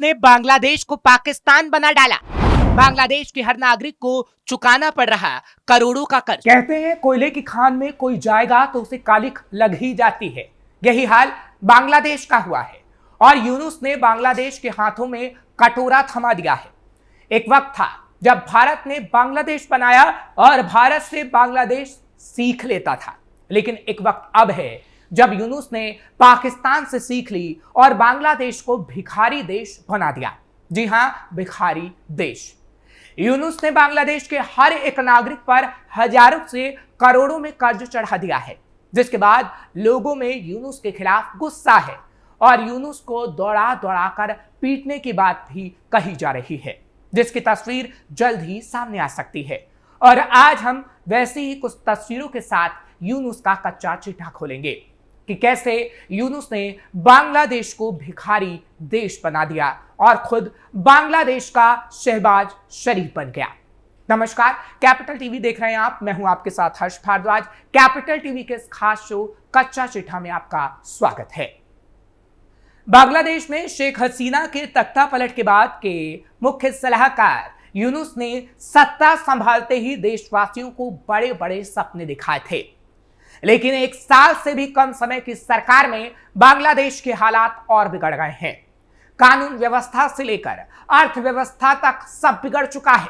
ने बांग्लादेश को पाकिस्तान बना डाला। बांग्लादेश के हर नागरिक को चुकाना पड़ रहा करोड़ों का कर्ज। कहते हैं कोयले की खान में कोई जाएगा तो उसे कालिख लग ही जाती है। यही हाल बांग्लादेश का हुआ है और यूनुस ने बांग्लादेश के हाथों में कटोरा थमा दिया है। एक वक्त था जब भारत ने बांग्लादेश बनाया और भारत से बांग्लादेश सीख लेता था, लेकिन एक वक्त अब है जब यूनुस ने पाकिस्तान से सीख ली और बांग्लादेश को भिखारी देश बना दिया। जी हां, भिखारी देश। यूनुस ने बांग्लादेश के हर एक नागरिक पर हजारों से करोड़ों में कर्ज चढ़ा दिया है, जिसके बाद लोगों में यूनुस के खिलाफ गुस्सा है और यूनुस को दौड़ा दौड़ा कर पीटने की बात भी कही जा रही है, जिसकी तस्वीर जल्द ही सामने आ सकती है। और आज हम वैसी ही कुछ तस्वीरों के साथ यूनुस का कच्चा चिट्ठा खोलेंगे कि कैसे यूनुस ने बांग्लादेश को भिखारी देश बना दिया और खुद बांग्लादेश का शहबाज शरीफ बन गया। नमस्कार, कैपिटल टीवी देख रहे हैं आप। मैं हूं आपके साथ हर्ष भारद्वाज। कैपिटल टीवी के इस खास शो कच्चा चिट्ठा में आपका स्वागत है। बांग्लादेश में शेख हसीना के तख्ता पलट के बाद के मुख्य सलाहकार यूनुस ने सत्ता संभालते ही देशवासियों को बड़े बड़े सपने दिखाए थे, लेकिन एक साल से भी कम समय की सरकार में बांग्लादेश के हालात और बिगड़ गए हैं। कानून व्यवस्था से लेकर अर्थव्यवस्था तक सब बिगड़ चुका है।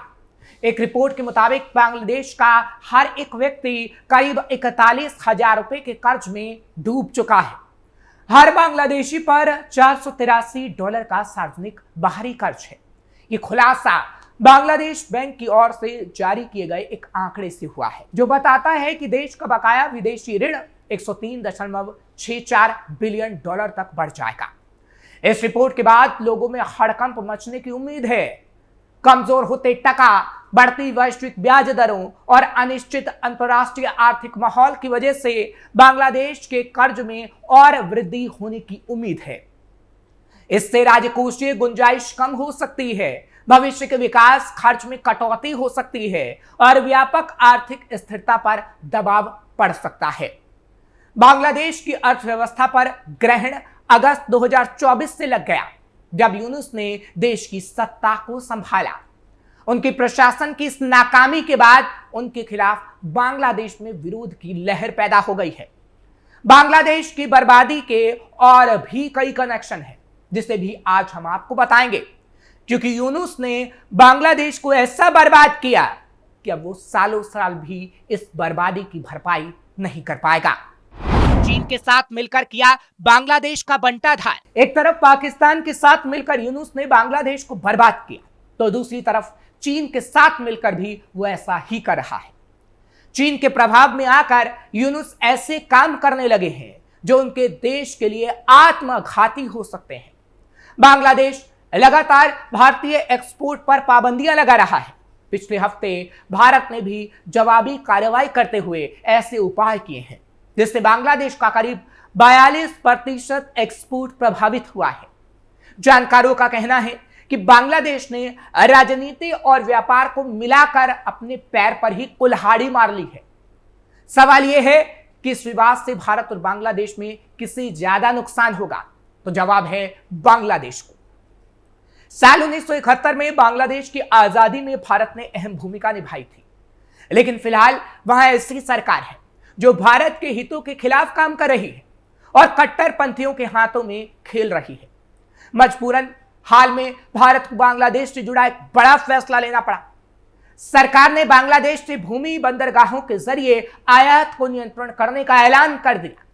एक रिपोर्ट के मुताबिक बांग्लादेश का हर एक व्यक्ति करीब 41,000 रुपए के कर्ज में डूब चुका है। हर बांग्लादेशी पर $483 का सार्वजनिक बाहरी कर्ज है। ये खुलासा बांग्लादेश बैंक की ओर से जारी किए गए एक आंकड़े से हुआ है, जो बताता है कि देश का बकाया विदेशी ऋण $103.64 बिलियन तक बढ़ जाएगा। इस रिपोर्ट के बाद लोगों में हड़कंप मचने की उम्मीद है। कमजोर होते टका, बढ़ती वैश्विक ब्याज दरों और अनिश्चित अंतर्राष्ट्रीय आर्थिक माहौल की वजह से बांग्लादेश के कर्ज में और वृद्धि होने की उम्मीद है। इससे राजकोषीय गुंजाइश कम हो सकती है, भविष्य के विकास खर्च में कटौती हो सकती है और व्यापक आर्थिक स्थिरता पर दबाव पड़ सकता है। बांग्लादेश की अर्थव्यवस्था पर ग्रहण अगस्त 2024 से लग गया, जब यूनुस ने देश की सत्ता को संभाला। उनके प्रशासन की इस नाकामी के बाद उनके खिलाफ बांग्लादेश में विरोध की लहर पैदा हो गई है। बांग्लादेश की बर्बादी के और भी कई कनेक्शन हैं, जिसे भी आज हम आपको बताएंगे, क्योंकि यूनुस ने बांग्लादेश को ऐसा बर्बाद किया कि अब वो सालों साल भी इस बर्बादी की भरपाई नहीं कर पाएगा। चीन के साथ मिलकर किया बांग्लादेश का बंटाधार। एक तरफ पाकिस्तान के साथ मिलकर यूनुस ने बांग्लादेश को बर्बाद किया, तो दूसरी तरफ चीन के साथ मिलकर भी वो ऐसा ही कर रहा है। चीन के प्रभाव में आकर यूनुस ऐसे काम करने लगे हैं जो उनके देश के लिए आत्मघाती हो सकते हैं। बांग्लादेश लगातार भारतीय एक्सपोर्ट पर पाबंदियां लगा रहा है। पिछले हफ्ते भारत ने भी जवाबी कार्रवाई करते हुए ऐसे उपाय किए हैं, जिससे बांग्लादेश का करीब 42% एक्सपोर्ट प्रभावित हुआ है। जानकारों का कहना है कि बांग्लादेश ने राजनीति और व्यापार को मिलाकर अपने पैर पर ही कुल्हाड़ी मार ली है। सवाल यह है कि इस विवाद से भारत और बांग्लादेश में किसे ज्यादा नुकसान होगा, तो जवाब है बांग्लादेश को। साल 1971 में बांग्लादेश की आजादी में भारत ने अहम भूमिका निभाई थी, लेकिन फिलहाल वहां ऐसी सरकार है जो भारत के हितों के खिलाफ काम कर रही है और कट्टरपंथियों के हाथों में खेल रही है। मजबूरन हाल में भारत को बांग्लादेश से जुड़ा एक बड़ा फैसला लेना पड़ा। सरकार ने बांग्लादेश से भूमि बंदरगाहों के जरिए आयात को नियंत्रण करने का ऐलान कर दिया।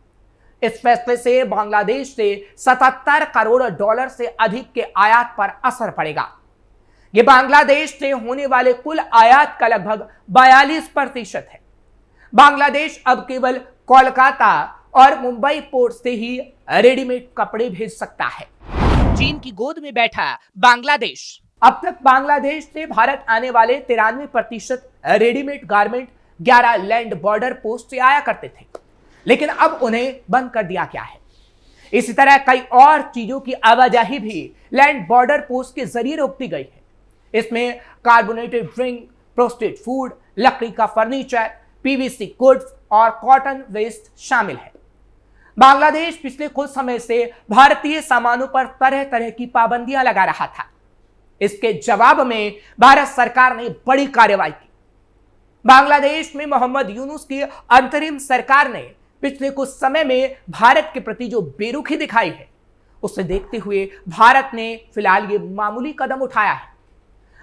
इस फैसले से बांग्लादेश से $77 करोड़ से अधिक के आयात पर असर पड़ेगा। यह बांग्लादेश से होने वाले कुल आयात का लगभग 42% है। बांग्लादेश अब केवल कोलकाता और मुंबई पोर्ट से ही रेडीमेड कपड़े भेज सकता है। चीन की गोद में बैठा बांग्लादेश। अब तक बांग्लादेश से भारत आने वाले 93% readymade garment 11 land border post से आया करते थे, लेकिन अब उन्हें बंद कर दिया गया है। इसी तरह कई और चीजों की आवाजाही भी लैंड बॉर्डर पोस्ट के जरिए रोक दी गई है। इसमें कार्बोनेटेड ड्रिंक, प्रोसेस्ड फूड, लकड़ी का फर्नीचर, पीवीसी गुड्स और कॉटन वेस्ट शामिल है। बांग्लादेश पिछले कुछ समय से भारतीय सामानों पर तरह तरह की पाबंदियां लगा रहा था। इसके जवाब में भारत सरकार ने बड़ी कार्रवाई की। बांग्लादेश में मोहम्मद यूनुस की अंतरिम सरकार ने पिछले कुछ समय में भारत के प्रति जो बेरुखी दिखाई है, उसे देखते हुए भारत ने फिलहाल ये मामूली कदम उठाया है।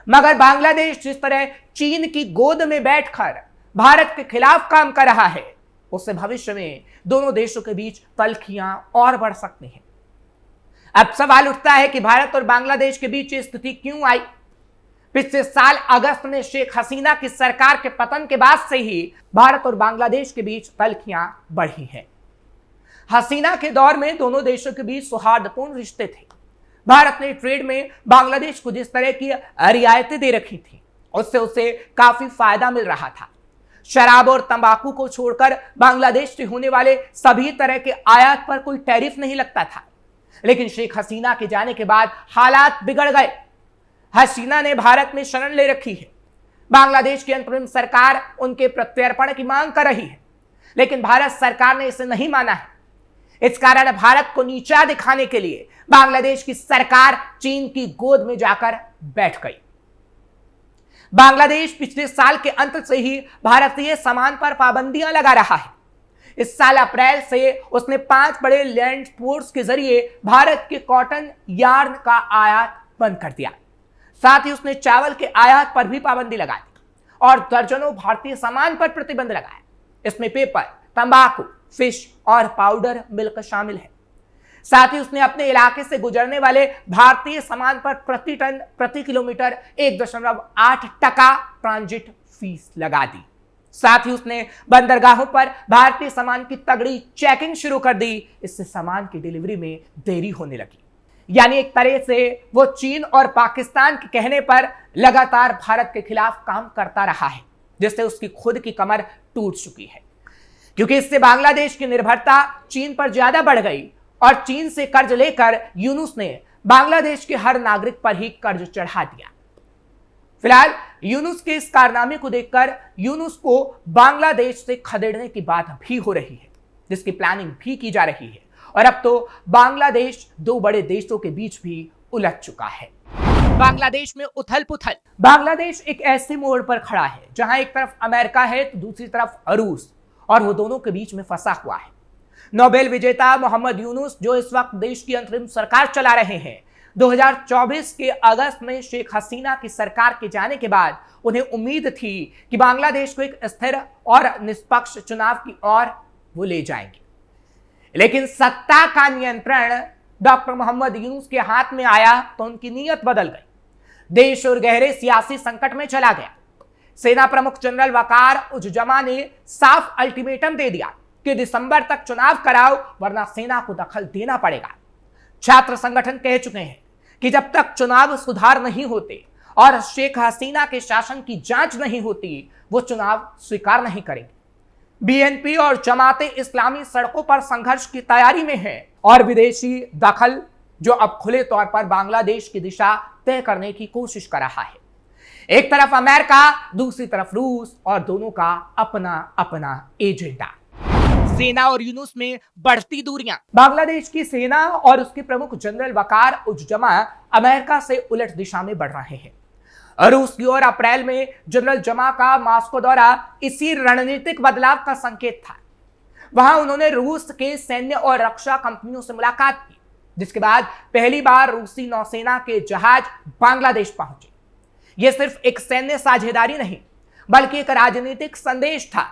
मगर बांग्लादेश जिस तरह चीन की गोद में बैठकर भारत के खिलाफ काम कर रहा है, उससे भविष्य में दोनों देशों के बीच तल्खियां और बढ़ सकती हैं। अब सवाल उठता है कि भारत और बांग्लादेश के बीच ये स्थिति क्यों आई। पिछले साल अगस्त में शेख हसीना की सरकार के पतन के बाद से ही भारत और बांग्लादेश के बीच तल्खियां बढ़ी हैं। हसीना के दौर में दोनों देशों के बीच सौहार्दपूर्ण रिश्ते थे। भारत ने ट्रेड में बांग्लादेश को जिस तरह की रियायतें दे रखी थी, उससे उसे काफी फायदा मिल रहा था। शराब और तंबाकू को छोड़कर बांग्लादेश से होने वाले सभी तरह के आयात पर कोई टैरिफ नहीं लगता था। लेकिन शेख हसीना के जाने के बाद हालात बिगड़ गए। हसीना ने भारत में शरण ले रखी है। बांग्लादेश की अंतरिम सरकार उनके प्रत्यर्पण की मांग कर रही है, लेकिन भारत सरकार ने इसे नहीं माना है। इस कारण भारत को नीचा दिखाने के लिए बांग्लादेश की सरकार चीन की गोद में जाकर बैठ गई। बांग्लादेश पिछले साल के अंत से ही भारतीय सामान पर पाबंदियां लगा रहा है। इस साल अप्रैल से उसने 5 बड़े लैंड पोर्ट्स के जरिए भारत के कॉटन यार्न का आयात बंद कर दिया। साथ ही उसने चावल के आयात पर भी पाबंदी लगा दी और दर्जनों भारतीय सामान पर प्रतिबंध लगाया। इसमें पेपर, तंबाकू, फिश और पाउडर मिल्क शामिल है। साथ ही उसने अपने इलाके से गुजरने वाले भारतीय सामान पर प्रति टन प्रति किलोमीटर 1.8 टका ट्रांजिट फीस लगा दी। साथ ही उसने बंदरगाहों पर भारतीय सामान की तगड़ी चेकिंग शुरू कर दी। इससे सामान की डिलीवरी में देरी होने लगी। यानी एक तरह से वो चीन और पाकिस्तान के कहने पर लगातार भारत के खिलाफ काम करता रहा है, जिससे उसकी खुद की कमर टूट चुकी है। क्योंकि इससे बांग्लादेश की निर्भरता चीन पर ज्यादा बढ़ गई और चीन से कर्ज लेकर यूनुस ने बांग्लादेश के हर नागरिक पर ही कर्ज चढ़ा दिया। फिलहाल यूनुस के इस कारनामे को देखकर यूनुस को बांग्लादेश से खदेड़ने की बात भी हो रही है, जिसकी प्लानिंग भी की जा रही है। और अब तो बांग्लादेश 2 बड़े देशों के बीच भी उलझ चुका है। बांग्लादेश में उथल पुथल। बांग्लादेश एक ऐसे मोड़ पर खड़ा है जहां एक तरफ अमेरिका है तो दूसरी तरफ रूस, और वो दोनों के बीच में फंसा हुआ है। नोबेल विजेता मोहम्मद यूनुस, जो इस वक्त देश की अंतरिम सरकार चला रहे हैं, 2024 के अगस्त में शेख हसीना की सरकार के जाने के बाद उन्हें उम्मीद थी कि बांग्लादेश को एक स्थिर और निष्पक्ष चुनाव की ओर वो ले जाएंगे। लेकिन सत्ता का नियंत्रण डॉक्टर मोहम्मद यूनुस के हाथ में आया तो उनकी नीयत बदल गई। देश और गहरे सियासी संकट में चला गया। सेना प्रमुख जनरल वकार उज़्जमा ने साफ अल्टीमेटम दे दिया कि दिसंबर तक चुनाव कराओ, वरना सेना को दखल देना पड़ेगा। छात्र संगठन कह चुके हैं कि जब तक चुनाव सुधार नहीं होते और शेख हसीना के शासन की जांच नहीं होती, वो चुनाव स्वीकार नहीं करेंगे। बीएनपी और जमाते इस्लामी सड़कों पर संघर्ष की तैयारी में है और विदेशी दखल, जो अब खुले तौर पर बांग्लादेश की दिशा तय करने की कोशिश कर रहा है। एक तरफ अमेरिका, दूसरी तरफ रूस, और दोनों का अपना अपना एजेंडा। सेना और यूनुस में बढ़ती दूरियां। बांग्लादेश की सेना और उसके प्रमुख जनरल वकार उज़्जमा अमेरिका से उलट दिशा में बढ़ रहे हैं। रूस की ओर अप्रैल में जनरल जमा का मॉस्को दौरा इसी रणनीतिक बदलाव का संकेत था। वहां उन्होंने रूस के सैन्य और रक्षा कंपनियों से मुलाकात की, जिसके बाद पहली बार रूसी नौसेना के जहाज बांग्लादेश पहुंचे। यह सिर्फ एक सैन्य साझेदारी नहीं, बल्कि एक राजनीतिक संदेश था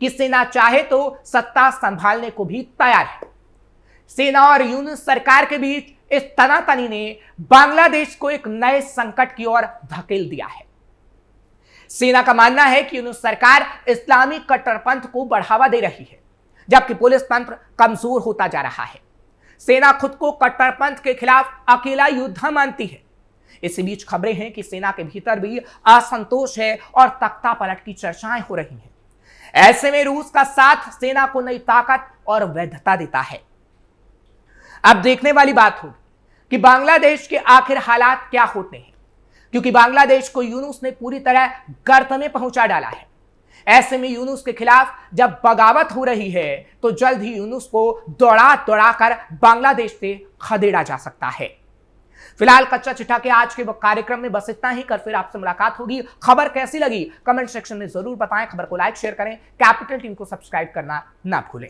कि सेना चाहे तो सत्ता संभालने को भी तैयार है। सेना और यूनुस सरकार के बीच इस तनातनी ने बांग्लादेश को एक नए संकट की ओर धकेल दिया है। सेना का मानना है कि यूनुस सरकार इस्लामी कट्टरपंथ को बढ़ावा दे रही है, जबकि पुलिस तंत्र कमजोर होता जा रहा है। सेना खुद को कट्टरपंथ के खिलाफ अकेला योद्धा मानती है। इसी बीच खबरें हैं कि सेना के भीतर भी असंतोष है और तख्ता पलट की चर्चाएं हो रही हैं। ऐसे में रूस का साथ सेना को नई ताकत और वैधता देता है। अब देखने वाली बात होगी कि बांग्लादेश के आखिर हालात क्या होते हैं, क्योंकि बांग्लादेश को यूनुस ने पूरी तरह गर्त में पहुंचा डाला है। ऐसे में यूनुस के खिलाफ जब बगावत हो रही है तो जल्द ही यूनुस को दौड़ा दौड़ा कर बांग्लादेश से खदेड़ा जा सकता है। फिलहाल कच्चा चिट्ठा के आज के कार्यक्रम में बस इतना ही। कर फिर आपसे मुलाकात होगी। खबर कैसी लगी कमेंट सेक्शन में जरूर बताएं। खबर को लाइक शेयर करें। कैपिटल टीवी को सब्सक्राइब करना ना भूलें।